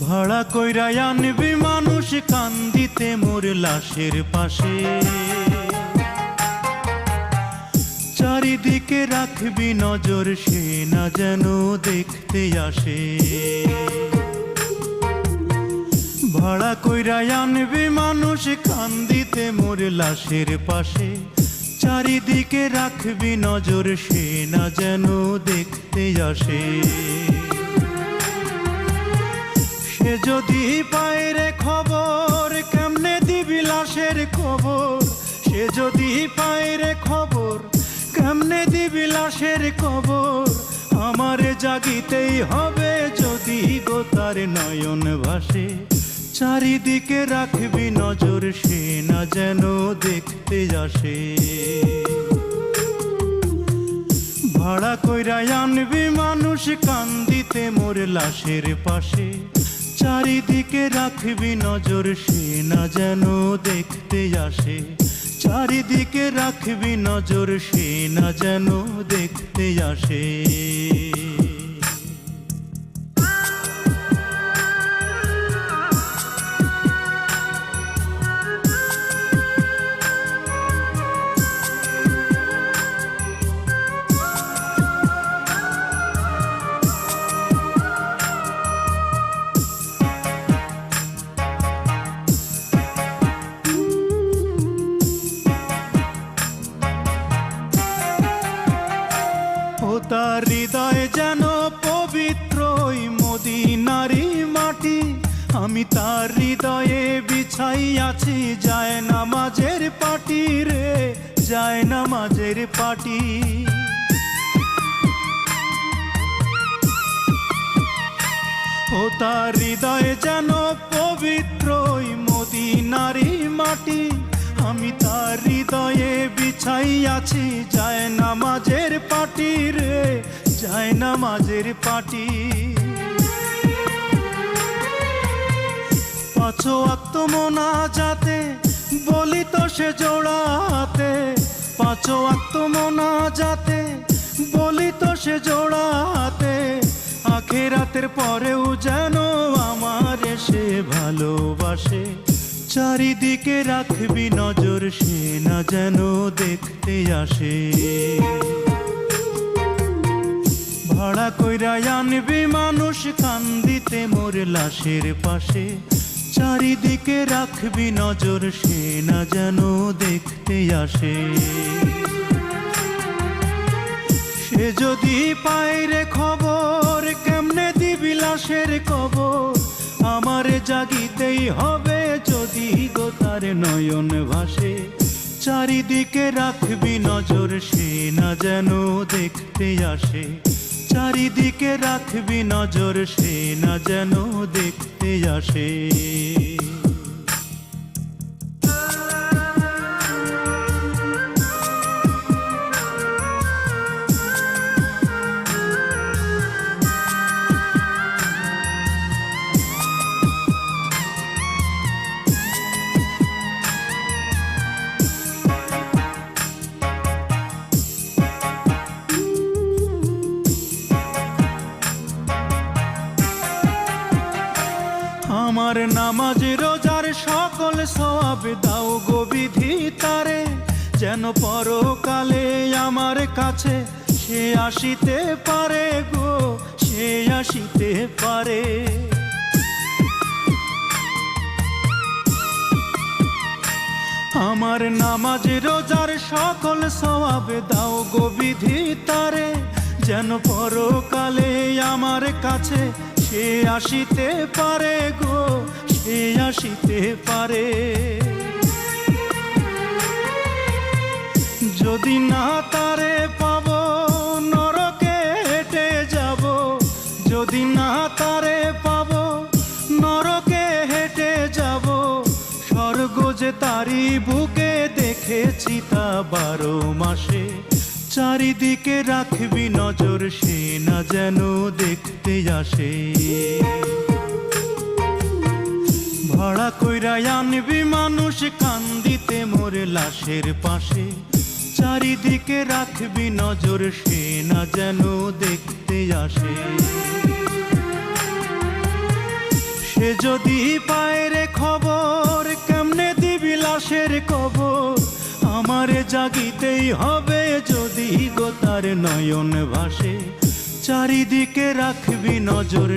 ভাড়া কইরা আনবি মানুষ কান্দিতে মোর লাশের পাশে, চারিদিকে রাখবি নজর সে না যেন দেখতে আসে। ভাড়া কইরা আনবি মানুষ কান্দিতে মোর লাশের পাশে, চারিদিকে রাখবি নজর সে না যেন দেখতে আসে। সে যদি পায় রে খবর কেমনে দিবি লাশের খবর, সে যদি পায় রে খবর কেমনে দিবি লাশের খবর। আমারে জাগিতেই হবে যদি গো তার নয়ন ভাসে, চারিদিকে রাখবি নজর সে না যেন দেখতে আসে। ভাড়া কইরা আনবি মানুষ কান্দিতে মোর লাশের পাশে, চারিদিকে রাখবি নজর সে না যেন দেখতে আসে। চারিদিকে রাখবি নজর সে না যেন দেখতে আসে। তার হৃদয় যেন পবিত্র ওই মদিনারি মাটি, আমি তার হৃদয়ে বিছাই আছি যায় নামাজের পাটি রে, যায় নামাজের পাটি। ও তার হৃদয় যেন পবিত্র ওই মদিনারি মাটি, আমি তার হৃদয়ে বিছাই আছি যায় নামাজের পাটি রে, যায় নামাজের পাটি। পাঁচ ওয়াক্ত মোনাজাতে বলি তো সে জোড়াতে, পাঁচ ওয়াক্ত মোনাজাতে বলি তো সে জোড়াতে। আখিরাতের পরেও যেন আমার সে ভালোবাসে, চারিদিকে রাখবি নজর সে না যেন দেখতে আসে। ভাড়া কইরা আনবি মানুষ কান্দিতে মোর লাশের পাশে, চারিদিকে রাখবি নজর সে না যেন দেখতে আসে। সে যদি পায় রে খবর কেমনে দিবি লাশের খবর, আমারে জাগিতেই হবে যদি গো তার নয়ন ভাসে। চারিদিকে রাখবি নজর সে না যেন দেখতে আসে, চারিদিকে রাখবি নজর সে না যেন দেখতে আসে। আমার নামাজ রোজার সকল সওয়াব দাও গো বিধি তারে, যেন পরকালে আমার কাছে সে আসিতে পারে গো, সে আসিতে পারে। আমার নামাজ রোজার সকল সওয়াব দাও গো বিধি তারে, যেন পরকালে আমার কাছে সে আসিতে পারে গো, সে আসিতে পারে। যদি না তারে পাব নরকে হেঁটে যাব, যদি না তারে পাব নরকে হেঁটে যাব। স্বর্গ যে তারি বুকে দেখেছি তা 12 মাসে, চারিদিকে রাখবি নজর সে না যেন দেখতে আসে। ভাড়া কইরা আনবি মানুষ কান্দিতে মোর লাশের পাশে, চারিদিকে রাখবি নজর সে না যেন দেখতে আসে। সে যদি পায় রে খবর কেমনে দিবি লাশের কবর। আমারে জাগিতেই হবে যদি গো তার নয়ন ভাসে, চারিদিকে রাখবি নজর।